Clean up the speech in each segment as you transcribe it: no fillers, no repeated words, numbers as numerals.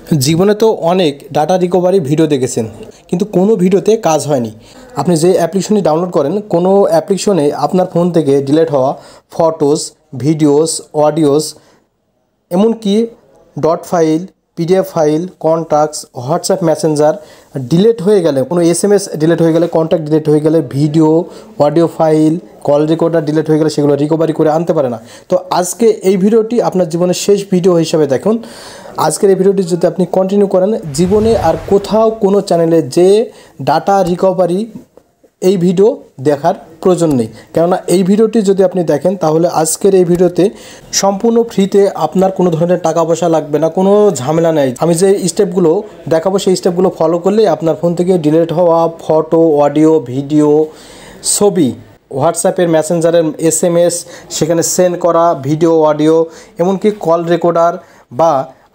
জীবনে তো অনেক ডাটা রিকভারি ভিডিও দেখেছেন, কিন্তু কোনো ভিডিওতে কাজ হয়নি। আপনি যে অ্যাপ্লিকেশনটি ডাউনলোড করেন, কোনো অ্যাপ্লিকেশনে আপনার ফোন থেকে ডিলিট হওয়া ফটোস, ভিডিওস, অডিওস, এমনকি dot file, PDF file, contacts, WhatsApp Messenger delete হয়ে গেলে, কোনো এসএমএস ডিলিট হয়ে গেলে, কন্ট্যাক্ট ডিলিট হয়ে গেলে, video, audio file, call recorder delete হয়ে গেলে সেগুলো রিকভারি করে আনতে পারে না। তো আজকে এই ভিডিওটি আপনার জীবনের শেষ ভিডিও হিসাবে দেখুন। আজকের এই ভিডিওটি যদি আপনি কন্টিনিউ করেন, জীবনে আর কোথাও কোনো চ্যানেলে যে ডাটা রিকভারি এই ভিডিও দেখার প্রয়োজন নেই। কেননা এই ভিডিওটি যদি আপনি দেখেন তাহলে আজকের এই ভিডিওতে সম্পূর্ণ ফ্রিতে, আপনার কোনো ধরনের টাকা পয়সা লাগবে না, কোনো ঝামেলা নেই। আমি যে স্টেপগুলো দেখাবো সেই স্টেপগুলো ফলো করলেই আপনার ফোন থেকে ডিলিট হওয়া ফটো, অডিও, ভিডিও, ছবি, হোয়াটসঅ্যাপের মেসেঞ্জারের এসএমএস, সেখানে সেন্ড করা ভিডিও, অডিও, এমনকি কল রেকর্ডার বা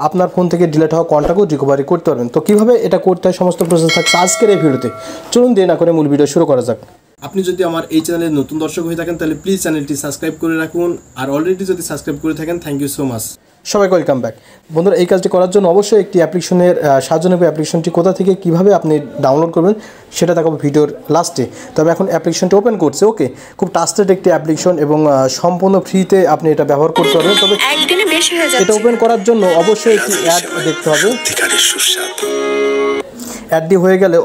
আপনার ফোন থেকে ডিলিট হওয়া কন্ট্যাক্টও রিকভারি করতে পারবেন। তো কীভাবে এটা করতে হয় সমস্ত প্রসেস থাকছে আজকের এই ভিডিওতে। চলুন দেরি না করে মূল ভিডিও শুরু করা যাক। আপনি যদি আমার এই চ্যানেলের নতুন দর্শক হয়ে থাকেন তাহলে প্লিজ চ্যানেলটি সাবস্ক্রাইব করে রাখুন, আর অলরেডি যদি সাবস্ক্রাইব করে থাকেন থ্যাংক ইউ সো মাচ। সবাইকে ওয়েলকাম ব্যাক। বন্ধুরা, এই কাজটি করার জন্য অবশ্যই একটি অ্যাপ্লিকেশনের সাহায্য নেবে। অ্যাপ্লিকেশনটি কোথা থেকে কীভাবে আপনি ডাউনলোড করবেন সেটা দেখাবো ভিডিওর লাস্টে। তবে এখন অ্যাপ্লিকেশনটি ওপেন করছে। ওকে, খুব ট্রাস্টেড একটি অ্যাপ্লিকেশন এবং সম্পূর্ণ ফ্রিতে আপনি এটা ব্যবহার করতে পারবেন। তবে এটা ওপেন করার জন্য অবশ্যই একটি অ্যাড দেখতে হবে। অ্যাডটি হয়ে গেলে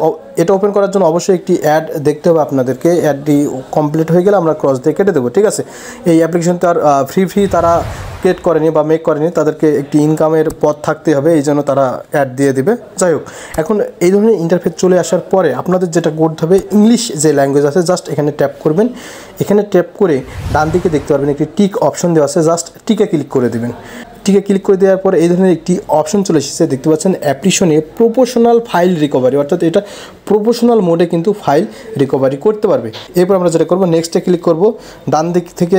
এটা ওপেন করার জন্য অবশ্যই একটি অ্যাড দেখতে হবে আপনাদেরকে। অ্যাডটি কমপ্লিট হয়ে গেলে আমরা ক্রস দিয়ে কেটে দেবো, ঠিক আছে। এই অ্যাপ্লিকেশনটা আর ফ্রি তারা ক্রিয়েট করেনি বা মেক করেনি, তাদেরকে একটি ইনকামের পথ থাকতে হবে, এই জন্য তারা অ্যাড দিয়ে দেবে। যাই হোক, এখন এই ধরনের ইন্টারফেস চলে আসার পরে আপনাদের যেটা করতে হবে, ইংলিশ যে ল্যাঙ্গুয়েজ আছে জাস্ট এখানে ট্যাপ করবেন। এখানে ট্যাপ করে ডান দিকে দেখতে পারবেন একটি টিক অপশন দেওয়া আছে, জাস্ট টিকে ক্লিক করে দেবেন। টিকে ক্লিক করে দেওয়ার পরে এই ধরনের একটি অপশন চলে এসেছে, দেখতে পাচ্ছেন অ্যাপ্লিকেশনে প্রপোর্শনাল ফাইল রিকভারি, অর্থাৎ এটা প্রপোর্শনাল মোডে কিন্তু ফাইল রিকভারি করতে পারবে। এরপর আমরা যেটা করবো, নেক্সটে ক্লিক করব। ডান দিক থেকে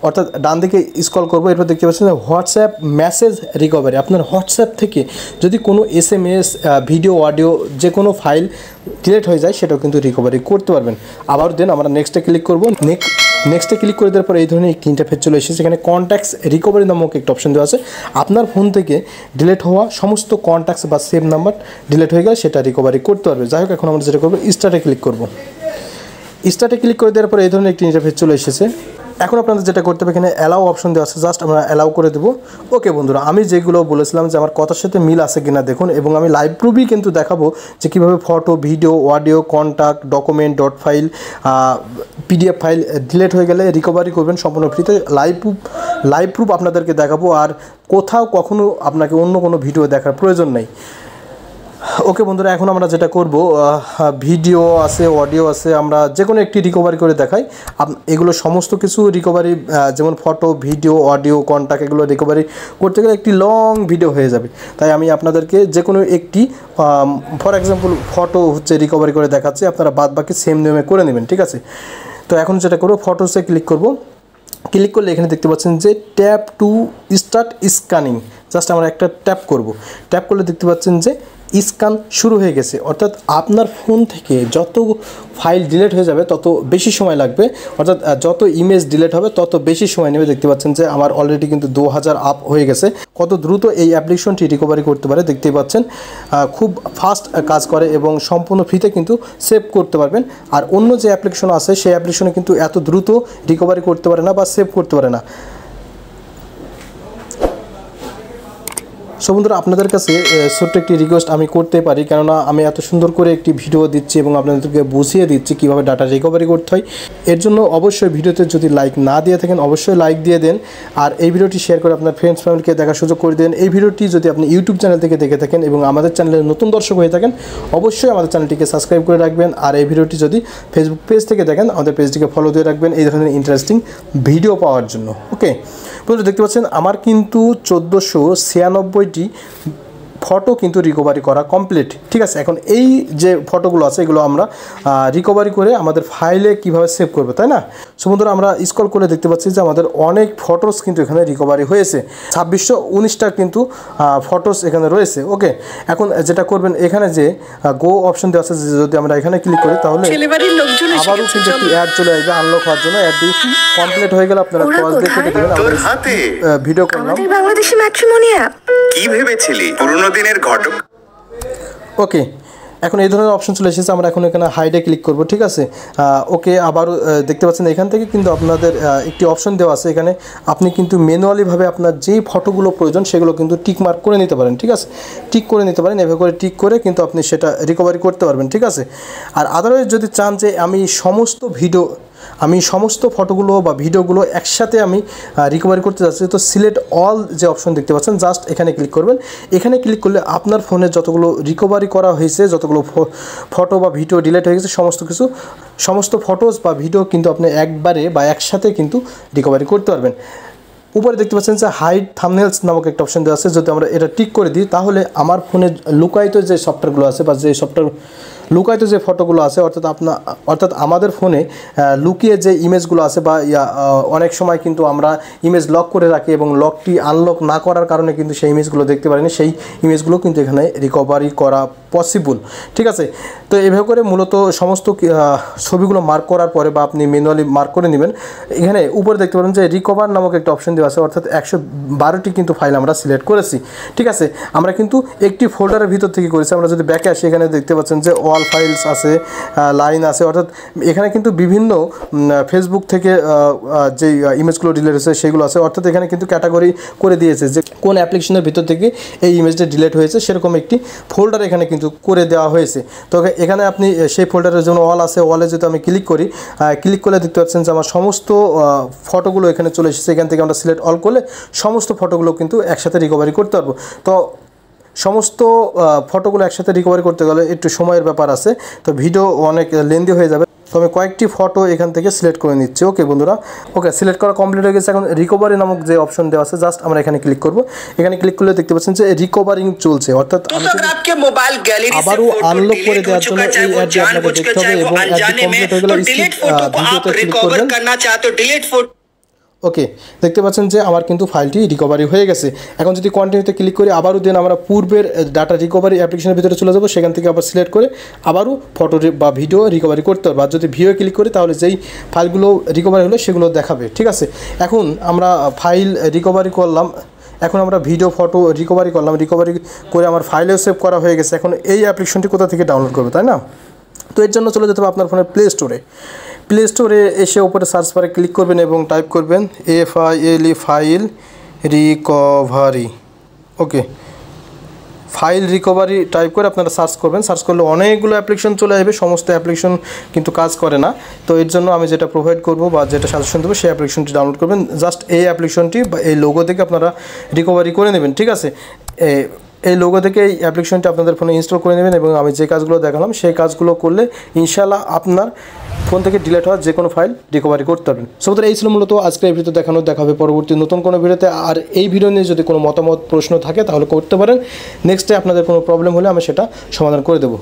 অর্থাৎ ডান দিকে স্ক্রল করবো। এরপর দেখতে পাচ্ছেন হোয়াটসঅ্যাপ মেসেজ রিকভারি। আপনার হোয়াটসঅ্যাপ থেকে যদি কোনো এসএমএস, ভিডিও, অডিও, যে কোনো ফাইল ডিলিট হয়ে যায় সেটাও কিন্তু রিকভারি করতে পারবেন। আবার দেন আমরা নেক্সটে ক্লিক করবো। নেক্সটে ক্লিক করে দেওয়ার পর এই ধরনের একটি ইন্টারফেস চলে এসেছে। এখানে কন্ট্যাক্টস রিকভারি নামক একটা অপশন দেওয়া আছে। আপনার ফোন থেকে ডিলিট হওয়া সমস্ত কন্ট্যাক্টস বা সেভ নাম্বার ডিলিট হয়ে গেলে সেটা রিকভারি করতে পারবে। যাই হোক, এখন আমরা যেটা করবো, স্টার্টে ক্লিক করবো। স্টার্টে ক্লিক করে দেওয়ার পর এই ধরনের একটি ইন্টারফেস চলে এসেছে। এখন আপনাদের যেটা করতে হবে, এখানে অ্যালাউ অপশন দেওয়া আছে, জাস্ট আমরা অ্যালাউ করে দেবো। ওকে বন্ধুরা, আমি যেগুলো বলেছিলাম যে আমার কথার সাথে মিল আছে কিনা দেখুন, এবং আমি লাইভ প্রুফই কিন্তু দেখাবো যে কীভাবে photo, video, audio, contact, document, dot file, PDF file delete হয়ে গেলে রিকভারি করবেন সম্পূর্ণ ফ্রিতে। লাইভ প্রুফ আপনাদেরকে দেখাবো, আর কোথাও কখনো আপনাকে অন্য কোনো ভিডিও দেখার প্রয়োজন নেই। ওকে বন্ধুরা, এখন আমরা যেটা করব, ভিডিও আছে, অডিও আছে, আমরা যে কোনো একটি রিকভারি করে দেখাই। এগুলো সমস্ত কিছু রিকভারি, যেমন ফটো, ভিডিও, অডিও, কন্ট্যাক্ট, এগুলো রিকভারি করতে গেলে একটি লং ভিডিও হয়ে যাবে। তাই আমি আপনাদেরকে যে কোনো একটি, ফর এক্সাম্পল ফটো হচ্ছে রিকভারি করে দেখাচ্ছি, আপনারা বাদ বাকি সেম নিয়মে করে নেবেন, ঠিক আছে। তো এখন যেটা করবো, ফটোসে ক্লিক করব। ক্লিক করলে এখানে দেখতে পাচ্ছেন যে tap to start scanning, just আমরা একটা ট্যাপ করব। ট্যাপ করলে দেখতে পাচ্ছেন যে স্ক্যান শুরু হয়ে গেছে। অর্থাৎ আপনার ফোন থেকে যত ফাইল ডিলিট হয়ে যাবে তত বেশি সময় লাগবে, অর্থাৎ যত ইমেজ ডিলিট হবে তত বেশি সময় নেবে। দেখতে পাচ্ছেন যে আমার অলরেডি কিন্তু 2000 আপ হয়ে গেছে। কত দ্রুত এই অ্যাপ্লিকেশনটি রিকভারি করতে পারে দেখতেই পাচ্ছেন। খুব ফাস্ট কাজ করে এবং সম্পূর্ণ ফ্রিতে কিন্তু সেভ করতে পারবেন। আর অন্য যে অ্যাপ্লিকেশন আছে সেই অ্যাপ্লিকেশনে কিন্তু এত দ্রুত রিকভারি করতে পারে না বা সেভ করতে পারে না। সো বন্ধুরা, আপনাদের কাছে ছোট্ট একটি রিকোয়েস্ট আমি করতে পারি, কেননা আমি এত সুন্দর করে একটি ভিডিও দিচ্ছি এবং আপনাদেরকে বুঝিয়ে দিচ্ছি কীভাবে ডাটা রিকভারি করতে হয়। এর জন্য অবশ্যই ভিডিওতে যদি লাইক না দিয়ে থাকেন অবশ্যই লাইক দিয়ে দেন, আর এই ভিডিওটি শেয়ার করে আপনার ফ্রেন্ডস ফ্যামিলিকে দেখার সুযোগ করে দেন। এই ভিডিওটি যদি আপনি ইউটিউব চ্যানেল থেকে দেখে থাকেন এবং আমাদের চ্যানেলের নতুন দর্শক হয়ে থাকেন অবশ্যই আমাদের চ্যানেলটিকে সাবস্ক্রাইব করে রাখবেন। আর এই ভিডিওটি যদি ফেসবুক পেজ থেকে দেখেন আমাদের পেজটিকে ফলো দিয়ে রাখবেন এই ধরনের ইন্টারেস্টিং ভিডিও পাওয়ার জন্য। ওকে বন্ধুরা, দেখতে পাচ্ছেন আমার কিন্তু 1496টি ফটো কিন্তু রিকভারি করা কমপ্লিট, ঠিক আছে। এখন এই যে ফটোগুলো আছে এগুলো আমরা রিকভারি করে আমাদের ফাইলে কিভাবে সেভ করবো, তাই না। সো বন্ধুরা, আমরা স্ক্রল করে দেখতে পাচ্ছি যে আমাদের অনেক ফটোস কিন্তু এখানে রিকভারি হয়েছে। 2619টা কিন্তু ফটোস এখানে রয়েছে। ওকে, এখন যেটা করবেন, এখানে যে গো অপশন দেওয়া আছে, যদি আমরা এখানে ক্লিক করি তাহলে আবারও কিন্তু একটি অ্যাড চলে আসবে আনলক হওয়ার জন্য। অ্যাডটি কমপ্লিট হয়ে গেলে আপনারা ক্রস দিয়ে কেটে দেবেন। ভিডিও করলাম, বাংলাদেশি ম্যাট্রিমোনি অ্যাপ কি ভেবেছিলি পুরনো দিনের ঘটক? ওকে, এখন এই ধরনের অপশন চলে এসেছে। আমরা এখন এখানে হাইডে ক্লিক করব, ঠিক আছে। ওকে, আবারও দেখতে পাচ্ছেন এখান থেকে কিন্তু আপনাদের একটি অপশন দেওয়া আছে। এখানে আপনি কিন্তু ম্যানুয়ালিভাবে আপনার যেই ফটোগুলো প্রয়োজন সেগুলো কিন্তু টিক মার্ক করে নিতে পারেন, ঠিক আছে। টিক করে নিতে পারেন, এভাবে করে টিক করে কিন্তু আপনি সেটা রিকভারি করতে পারবেন, ঠিক আছে। আর আদারওয়াইজ যদি চান যে আমি সমস্ত ফটোগুলো বা ভিডিওগুলো একসাথে আমি রিকভারি করতে যাচ্ছি, তো সিলেক্ট অল যে অপশন দেখতে পাচ্ছেন, জাস্ট এখানে ক্লিক করবেন। এখানে ক্লিক করলে আপনার ফোনে যতগুলো রিকভারি করা হয়েছে, যতগুলো ফটো বা ভিডিও ডিলিট হয়ে গেছে, সমস্ত ফটোস বা ভিডিও কিন্তু আপনি একবারে বা একসাথে কিন্তু রিকভারি করতে পারবেন। উপরে দেখতে পাচ্ছেন যে হাইড থাম্বনেলস নামক একটা অপশন দেওয়া আছে। যদি আমরা এটা টিক করে দিই তাহলে আমার ফোনে লুকায়িত যে সফটওয়্যারগুলো আছে বা যে লুকায়িত যে ফটোগুলো আছে, অর্থাৎ আমাদের ফোনে লুকিয়ে যে ইমেজগুলো আছে বা অনেক সময় কিন্তু আমরা ইমেজ লক করে রাখি এবং লকটি আনলক না করার কারণে কিন্তু সেই ইমেজগুলো দেখতে পারিনি, সেই ইমেজগুলো কিন্তু এখানে রিকভারি করা পসিবল, ঠিক আছে। তো এভাবে করে মূলত সমস্ত ছবিগুলো মার্ক করার পরে বা আপনি ম্যানুয়ালি মার্ক করে নেবেন। এখানে উপরে দেখতে পারেন যে রিকভার নামক একটা অপশন দেওয়া আছে, অর্থাৎ 112টি কিন্তু ফাইল আমরা সিলেক্ট করেছি, ঠিক আছে। আমরা কিন্তু একটি ফোল্ডারের ভিতর থেকে করেছি। আমরা যদি ব্যাকে আসি, এখানে দেখতে পাচ্ছেন যে অল ফাইলস আছে, লাইন আছে, অর্থাৎ এখানে কিন্তু বিভিন্ন ফেসবুক থেকে যে ইমেজগুলো ডিলিট হয়েছে সেগুলো আছে, অর্থাৎ এখানে কিন্তু ক্যাটাগরি করে দিয়েছে যে কোন অ্যাপ্লিকেশনের ভিতর থেকে এই ইমেজটা ডিলিট হয়েছে, সেরকম একটি ফোল্ডার এখানে কিন্তু করে দেওয়া হয়েছে। তো এখানে আপনি সেই ফোল্ডারের জন্য অল আছে, অলে যদি আমি ক্লিক করি, ক্লিক করলে দেখতে পাচ্ছেন যে আমার সমস্ত ফটোগুলো এখানে চলে এসেছে। এখান থেকে আমরা সিলেক্ট অল করলে সমস্ত ফটোগুলো কিন্তু একসাথে রিকভারি করতে পারবো। তো সমস্ত ফটোগুলো একসাথে রিকভারি করতে গেলে একটু সময়ের ব্যাপার আছে, তো ভিডিও অনেক লেন্দি হয়ে যাবে। তো আমি কয়েকটি ফটো এখান থেকে সিলেক্ট করে নিচ্ছি। ওকে বন্ধুরা, ওকে সিলেক্ট করা কমপ্লিট হয়ে গেছে। এখন রিকভারি নামক যে অপশন দেওয়া আছে, জাস্ট আমরা এখানে ক্লিক করব। এখানে ক্লিক করলে দেখতে পাচ্ছেন যে রিকভারিং চলছে, অর্থাৎ আবারও আনলক করে দেওয়ার জন্য এই অ্যাডটি আপনাকে দেখতে হবে এবং অ্যাডটি কমপ্লিট হয়ে গেলে ভিডিওতে ক্লিক করবেন। ওকে, দেখতে পাচ্ছেন যে আমার কিন্তু ফাইলটি রিকভারি হয়ে গেছে। এখন যদি কন্টিনিউতে ক্লিক করি, আবারও দেন আমরা পূর্বের ডাটা রিকভারি অ্যাপ্লিকেশনের ভিতরে চলে যাব। সেখান থেকে আবার সিলেক্ট করে আবারও ফটো বা ভিডিও রিকভারি করতে পারবো। আর যদি ভিডিও ক্লিক করি তাহলে যেই ফাইলগুলো রিকভারি হলো সেগুলো দেখাবে, ঠিক আছে। এখন আমরা ফাইল রিকভারি করলাম, এখন আমরা ভিডিও ফটো রিকভারি করলাম, রিকভারি করে আমার ফাইলেও সেভ করা হয়ে গেছে। এখন এই অ্যাপ্লিকেশনটি কোথা থেকে ডাউনলোড করবে, তাই না? তো এর জন্য চলে যেতে হবে আপনার ফোনের প্লে স্টোরে এসে উপরে সার্চ বারে ক্লিক করবেন এবং টাইপ করবেন FILE ফাইল রিকভারি। ওকে, ফাইল রিকভারি টাইপ করে আপনারা সার্চ করবেন। সার্চ করলে অনেকগুলো অ্যাপ্লিকেশন চলে আসবে, সমস্ত অ্যাপ্লিকেশন কিন্তু কাজ করে না। তো এর জন্য আমি যেটা প্রোভাইড করব বা যেটা সাজেশন দেবো সেই অ্যাপ্লিকেশনটি ডাউনলোড করবেন। জাস্ট এই অ্যাপ্লিকেশনটি বা এই লোগো থেকে আপনারা রিকভারি করে নেবেন, ঠিক আছে। এই লোগো থেকে এই অ্যাপ্লিকেশনটি আপনাদের ফোনে ইনস্টল করে নেবেন এবং আমি যে কাজগুলো দেখালাম সেই কাজগুলো করলে ইনশাআল্লাহ আপনার ফোন থেকে ডিলিট হওয়া যে কোনো ফাইল রিকভারি করতে পারবেন। সো এই ছিল মূলত আজকে এই ভিডিওতে দেখা হবে পরবর্তী নতুন কোনো ভিডিওতে। আর এই ভিডিও নিয়ে যদি কোনো মতামত প্রশ্ন থাকে তাহলে করতে পারেন। নেক্সটে আপনাদের কোনো প্রবলেম হলে আমি সেটা সমাধান করে দেবো।